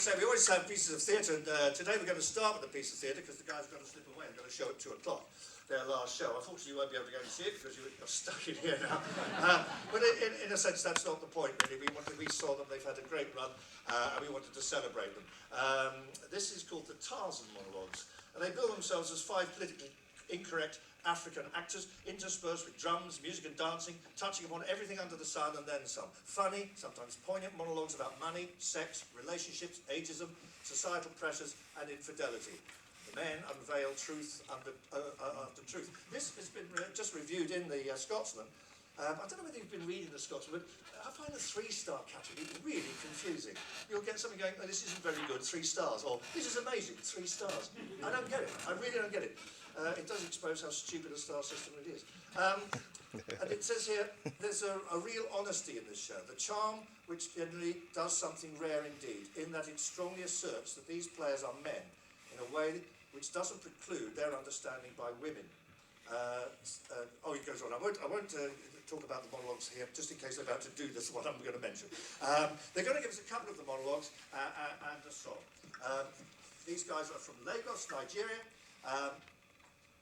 say, we always have pieces of theatre, and today we're going to start with a piece of theatre because the guy's got to slip away and got to show at 2 o'clock. Their last show. Unfortunately, you won't be able to go and see it because you're stuck in here now. But in a sense, that's not the point, really. We saw them, they've had a great run, and we wanted to celebrate them. This is called the Tarzan Monologues, and they bill themselves as 5 politically incorrect African actors, interspersed with drums, music and dancing, touching upon everything under the sun and then some. Funny, sometimes poignant monologues about money, sex, relationships, ageism, societal pressures, and infidelity. Men unveil truth after truth. This has been just reviewed in the Scotsman. I don't know whether you've been reading the Scotsman, but I find the 3-star category really confusing. You'll get something going, oh, this isn't very good, 3 stars, or this is amazing, 3 stars. I don't get it. I really don't get it. It does expose how stupid a star system it is. And it says here, there's a real honesty in this show. The charm, which generally does something rare indeed, in that it strongly asserts that these players are men in a way which doesn't preclude their understanding by women. He goes on. I won't talk about the monologues here, just in case they're about to do this one I'm going to mention. They're going to give us a couple of the monologues and a song. These guys are from Lagos, Nigeria,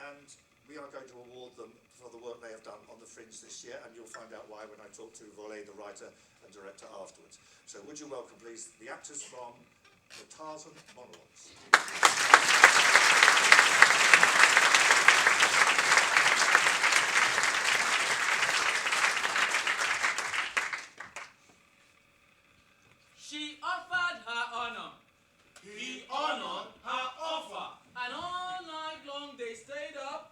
and we are going to award them for the work they have done on the Fringe this year, and you'll find out why when I talk to Volley, the writer and director, afterwards. So would you welcome, please, the actors from the Tarzan Monologues. She offered her honor. He honored her offer. And all night long they stayed up,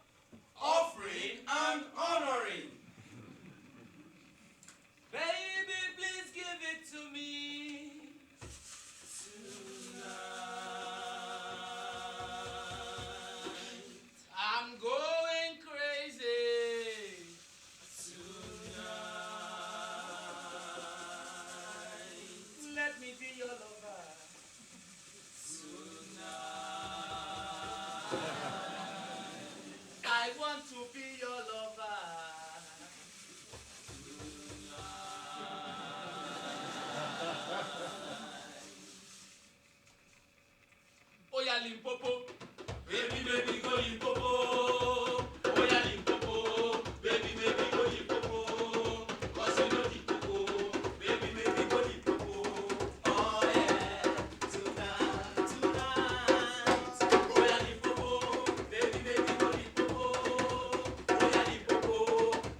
Offering and honoring. baby, please give it to me. I'm going crazy. Let me be your lover. I want to be your lover. Oya Limpopo, Baby, baby, go Limpopo. Oh yeah, Limpopo. Baby, baby, go Limpopo. 'Cause you know Limpopo. Baby, baby, go Limpopo. Oh yeah, tonight, tonight. Oh yeah, Limpopo. Baby, baby, go Limpopo. Oh yeah, Limpopo.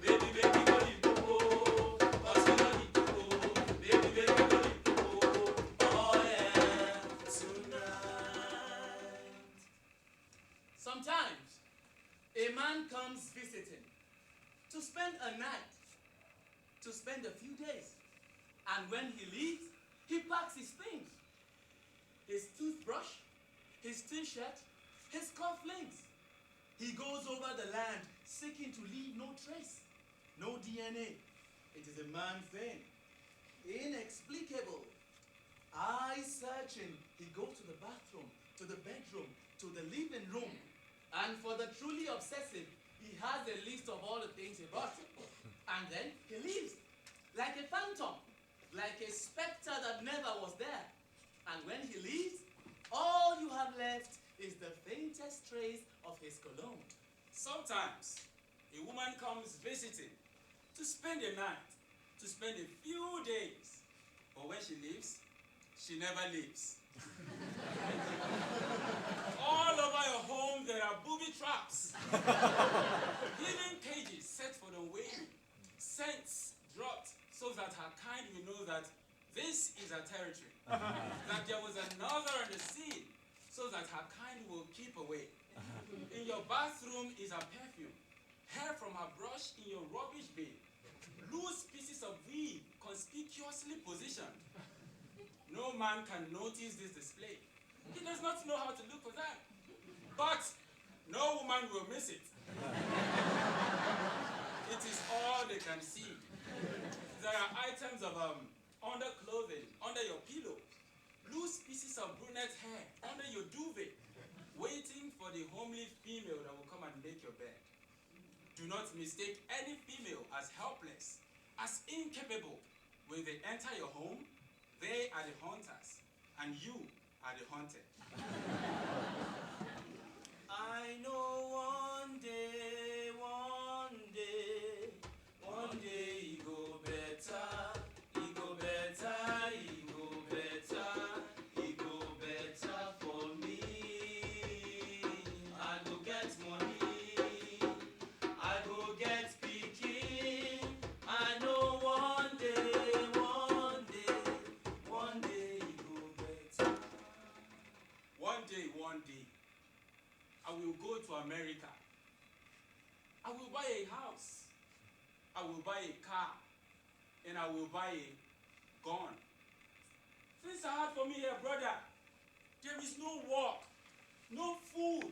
Baby, baby, go Limpopo. 'Cause you know Limpopo. Baby, baby, go Limpopo. Oh yeah, tonight. sometimes a man comes visiting to spend a night, to spend a few days, and when he leaves, he packs his things. His toothbrush, his t-shirt, his cufflinks. He goes over the land seeking to leave no trace, no DNA. It is a man thing. Inexplicable. Eyes searching, he goes to the bathroom, to the bedroom, to the living room. And for the truly obsessive, he has a list of all the things he bought. And then he leaves, like a phantom, like a specter that never was there. And when he leaves, all you have left is the faintest trace of his cologne. Sometimes a woman comes visiting to spend a night, to spend a few days. But when she leaves, she never leaves. All over your home there are booby traps. Hidden cages set for the wailing. Scents dropped so that her kind will know that this is her territory. That there was another on the scene so that her kind will keep away. In your bathroom is her perfume. Hair from her brush in your rubbish bin. Loose pieces of weave conspicuously positioned. No man can notice this display. He does not know how to look for that. But no woman will miss it. It is all they can see. There are items of underclothing under your pillow. Loose pieces of brunette hair under your duvet. Waiting for the homely female that will come and make your bed. Do not mistake any female as helpless, as incapable. When they enter your home, they are the hunters, and you are the haunted. I know one day, it go better, it go better, it go better, it go better for me. I go get money, I go get speaking. I know one day, it go better. One day, I will go to America. I will buy a house. I will buy a car. And I will buy a gun. Things are hard for me here, brother. There is no work, no food.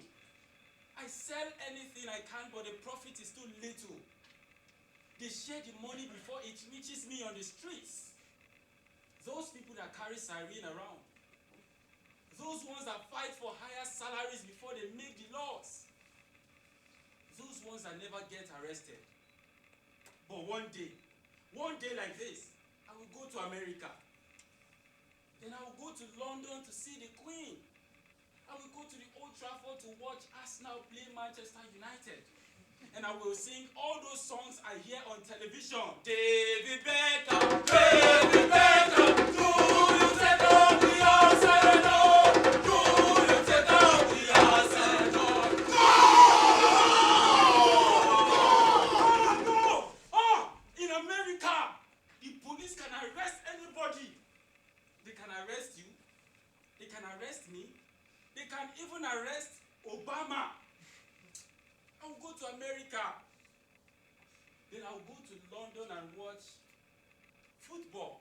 I sell anything I can, but the profit is too little. They share the money before it reaches me on the streets. Those people that carry siren around. Those ones that fight for higher salaries before they make the laws. Those ones that never get arrested. But one day like this, I will go to America. Then I will go to London to see the Queen. I will go to the Old Trafford to watch Arsenal play Manchester United. And I will sing all those songs I hear on television. David Beckham, David Beckham, do you take up the Arsenal? Even arrest Obama. I will go to America. Then I will go to London and watch football.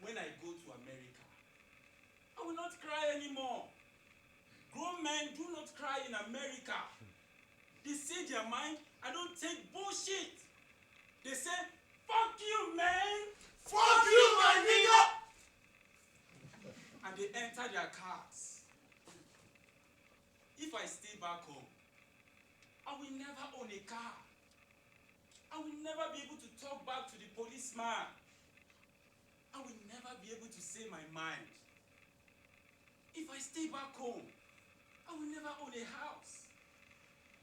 When I go to America, I will not cry anymore. Grown men do not cry in America. They say their mind. I don't take bullshit. They say, fuck you, man. Fuck you, my nigga! And they enter their cars. If I stay back home, I will never own a car. I will never be able to talk back to the policeman. I will never be able to say my mind. If I stay back home, I will never own a house.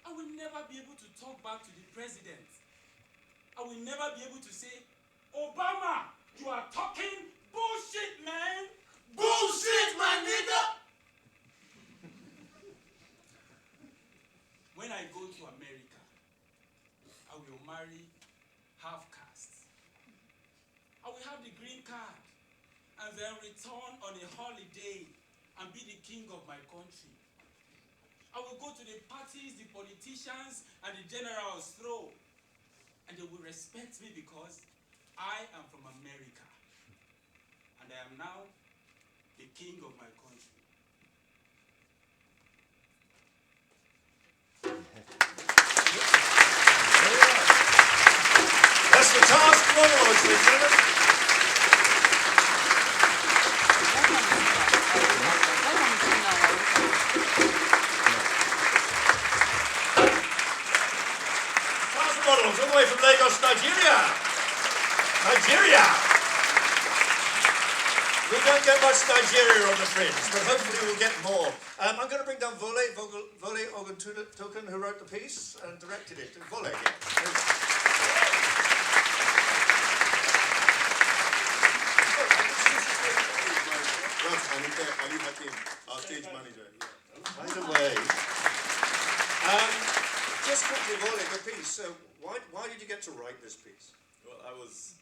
I will never be able to talk back to the president. I will never be able to say, Obama, you are talking bullshit, man. Bullshit, my nigga! When I go to America, I will marry half caste. I will have the green card and then return on a holiday and be the king of my country. I will go to the parties the politicians and the generals throw, and they will respect me because I am from America, and I am now the king of my country. That's the Tarzan Monologues, ladies and gentlemen. Tarzan Monologues, all the way from Lagos, Nigeria. We don't get much Nigeria on the Fringe, but hopefully we'll get more. I'm going to bring down Vole Oguntoken, who wrote the piece and directed it. Vole again. Ali Hakim, our stage manager. By the way, just quickly, Vole, the piece. So why did you get to write this piece? Well, I was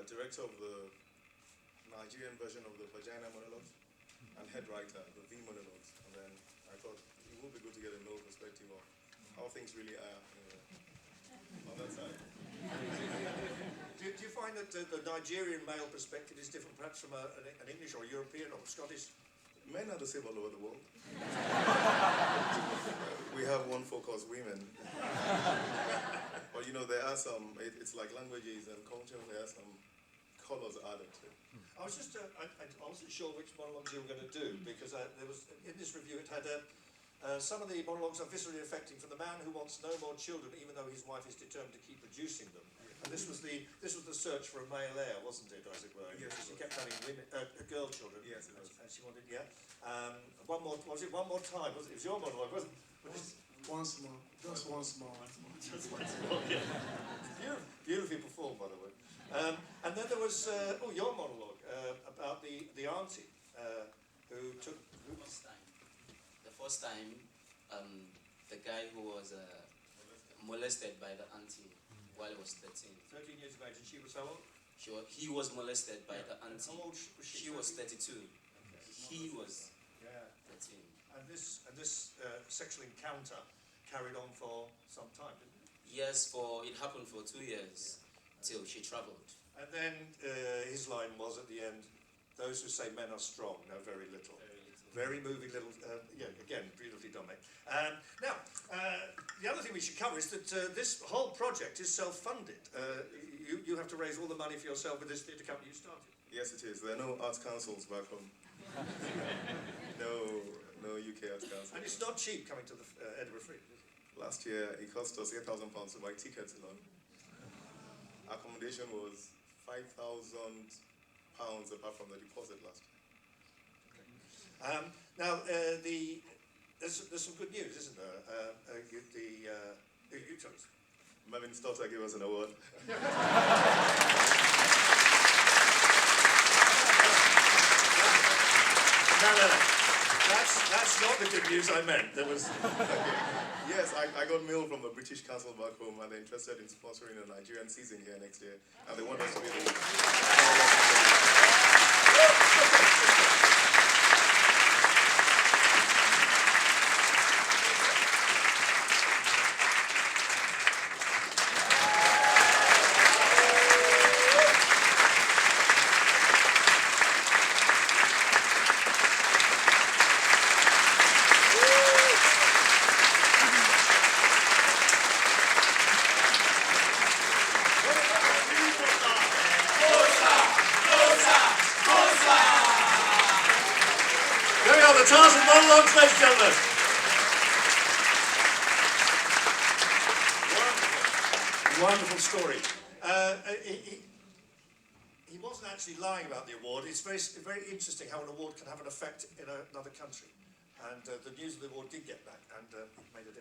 director of the Nigerian version of the Vagina Monologues and head writer of the V Monologues. And then I thought it would be good to get a low perspective of how things really are on that side. Do you find that the Nigerian male perspective is different perhaps from an English or European or Scottish? Men are the same all over the world. We have one focus, women. But you know, there are some, it's like languages and culture, there are some colors added to it. I was just, I wasn't sure which monologues you were going to do because there was, in this review it had some of the monologues are viscerally affecting from the man who wants no more children even though his wife is determined to keep producing them. And this was the search for a male heir, wasn't it, as it were? Yes, He kept having women, girl children. Yes, it was. And she wanted, yeah. One more, was it one more time? It was your monologue, wasn't it? Once more, just once more. Just once more, yeah. Beautifully performed, by the way. And then there was, your monologue about the auntie who took... The first time, the guy who was molested by the auntie while he was 13. 13 years of age, and she was how old? He was molested by the And auntie. how old was she? She was 32. He was Yeah. 13. And this sexual encounter carried on for some time, didn't it? Yes, it happened for 2 years till she traveled. And then his line was at the end, those who say men are strong know very little. Very moving little, again, beautifully done, mate. Now, the other thing we should cover is that this whole project is self-funded. You have to raise all the money for yourself with this theatre company you started. Yes, it is. There are no arts councils back home. No UK arts council. And it's not cheap coming to the Edinburgh Fringe, is it? Last year, it cost us £8,000 to buy tickets alone. Accommodation was £5,000 apart from the deposit last year. Now, there's some good news, isn't there? You tell us. Mervyn Stutter gave us an award. No. That's not the good news I meant. There was... Yes, I got mail from the British Council back home, and they're interested in sponsoring a Nigerian season here next year, and they want us to be the... The Tarzan Monologues, ladies and gentlemen. Wonderful story. He wasn't actually lying about the award. It's very interesting how an award can have an effect in another country. And the news of the award did get back and made a difference.